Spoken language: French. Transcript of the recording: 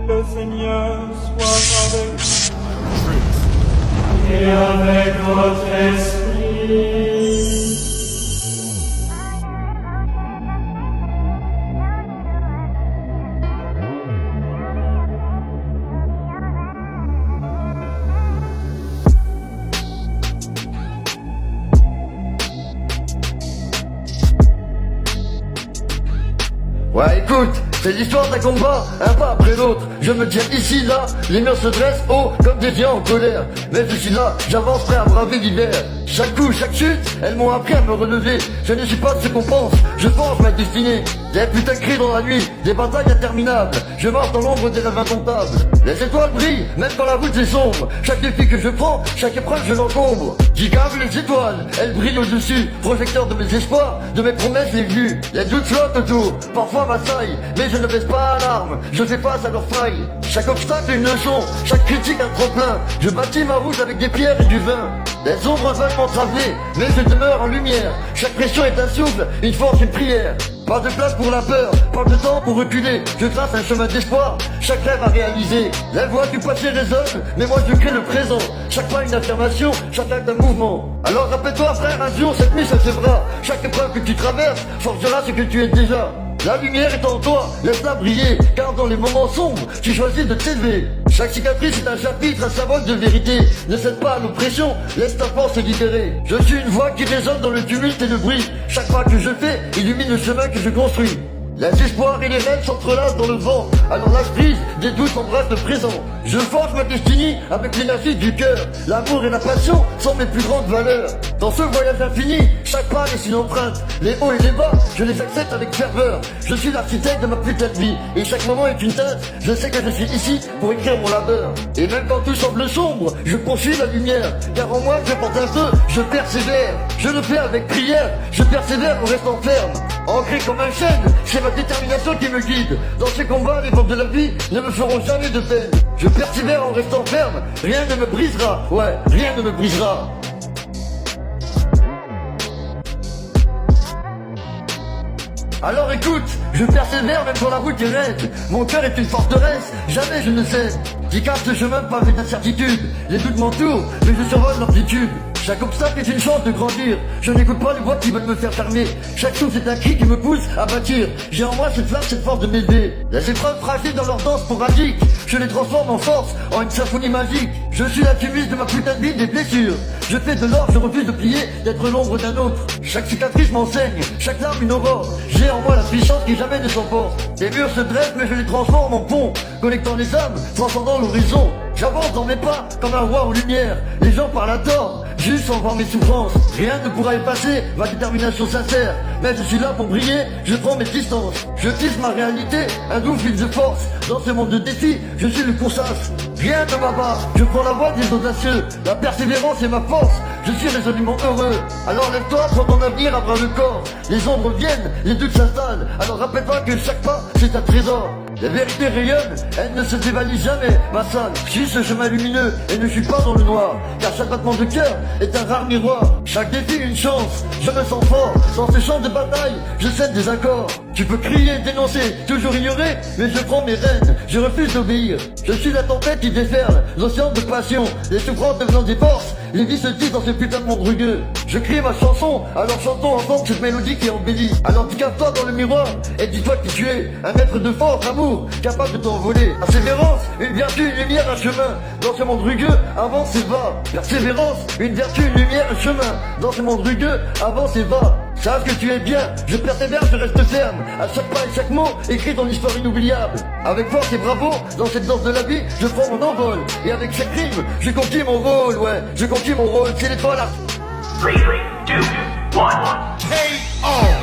Le Seigneur soit avec vous et avec votre esprit. Ouais, écoute, c'est l'histoire d'un combat, un pas après l'autre. Je me tiens ici, là, les murs se dressent haut comme des géants en colère. Mais je suis là, j'avance prêt à braver l'hiver. Chaque coup, chaque chute, elles m'ont appris à me relever. Je ne suis pas de ce qu'on pense, je pense ma destinée. Des putains de cris dans la nuit, des batailles interminables. Je marche dans l'ombre des rêves indomptables. Les étoiles brillent, même quand la route est sombre. Chaque défi que je prends, chaque épreuve je l'encombre. J'y gave les étoiles, elles brillent au-dessus. Projecteur de mes espoirs, de mes promesses les vues. Les doutes flottent autour, parfois m'assaillent. Mais je ne baisse pas l'arme, je fais face à leurs failles. Chaque obstacle est une leçon, chaque critique un trop-plein. Je bâtis ma route avec des pierres et du vin. Les ombres veulent m'entraver, mais je demeure en lumière. Chaque pression est un souffle, une force, une prière. Pas de place pour la peur, pas de temps pour reculer. Je trace un chemin d'espoir, chaque rêve à réaliser. La voix du passé résonne, mais moi je crée le présent. Chaque pas une affirmation, chaque acte un mouvement. Alors rappelle-toi frère, un jour cette nuit ça se fera. Chaque épreuve que tu traverses forgera ce que tu es déjà. La lumière est en toi, laisse-la briller, car dans les moments sombres, tu choisis de t'élever. Chaque cicatrice est un chapitre, un symbole de vérité. Ne cède pas à l'oppression, laisse ta force se libérer. Je suis une voix qui résonne dans le tumulte et le bruit. Chaque pas que je fais illumine le chemin que je construis. Les espoirs et les rêves s'entrelacent dans le vent. Alors lâche prise, des doutes embrassent le présent. Je forge ma destinée avec l'énergie du cœur. L'amour et la passion sont mes plus grandes valeurs. Dans ce voyage infini, chaque pas est une empreinte. Les hauts et les bas, je les accepte avec ferveur. Je suis l'architecte de ma putain de vie, et chaque moment est une teinte. Je sais que je suis ici pour écrire mon labeur. Et même quand tout semble sombre, je poursuis la lumière. Car en moi je porte un feu, je persévère. Je le fais avec prière, je persévère en restant ferme. Ancré comme un chêne, c'est ma détermination qui me guide. Dans ces combats, les forces de la vie ne me feront jamais de peine. Je persévère en restant ferme, rien ne me brisera. Ouais, rien ne me brisera. Alors écoute, je persévère même quand la route est raide. Mon cœur est une forteresse, jamais je ne cède. J'y casse ce chemin pavé d'incertitude. Les doutes m'entourent, mais je survole l'amplitude. Chaque obstacle est une chance de grandir. Je n'écoute pas les voix qui veulent me faire fermer. Chaque souffle est un cri qui me pousse à bâtir. J'ai en moi cette flamme, cette force de m'élever. Les épreuves fragiles dans leur danse sporadique, je les transforme en force, en une symphonie magique. Je suis l'alchimiste de ma putain de vie des blessures. Je fais de l'or, je refuse de plier, d'être l'ombre d'un autre. Chaque cicatrice m'enseigne, chaque larme une aurore. J'ai en moi la puissance qui jamais ne s'emporte. Les murs se dressent mais je les transforme en pont, connectant les âmes, transcendant l'horizon. J'avance dans mes pas comme un roi aux lumières. Les gens parlent à tort, juste sans voir mes souffrances. Rien ne pourra effacer ma détermination sincère. Mais je suis là pour briller, je prends mes distances. Je tisse ma réalité, un doux fil de force. Dans ce monde de défis, je suis le coursage. Rien ne m'abat, je prends la voie des audacieux. La persévérance est ma force, je suis résolument heureux. Alors lève-toi, prends ton avenir à bras le corps. Les ombres viennent, les doutes s'installent. Alors rappelle-toi que chaque pas, c'est un trésor. Les vérités rayonnent, elles ne se dévalient jamais. Ma salle, je suis ce chemin lumineux et ne suis pas dans le noir. Car chaque battement de cœur est un rare miroir. Chaque défi une chance, je me sens fort. Dans ce champ de bataille, je cède des accords. Tu peux crier, dénoncer, toujours ignorer, mais je prends mes rênes, je refuse d'obéir. Je suis la tempête qui déferle, l'océan de passion. Les souffrances devenant des forces, les vies se disent dans ce putain de monde rugueux. Je crie ma chanson, alors chantons ensemble cette mélodie qui embellit. Alors regarde-toi dans le miroir et dis-toi qui tu es. Un maître de force, amour, capable de t'envoler. Persévérance, une vertu, une lumière, un chemin. Dans ce monde rugueux, avance et va. Persévérance, une vertu, une lumière, un chemin. Dans ce monde rugueux, avance et va. Sache que tu es bien, je persévère, je reste ferme. À chaque pas et chaque mot, écrit ton histoire inoubliable. Avec force et bravo, dans cette danse de la vie, je prends mon envol. Et avec chaque rime, je conquis mon rôle, ouais, je conquis mon rôle, c'est l'étoile. 3, 2, 1. K.O.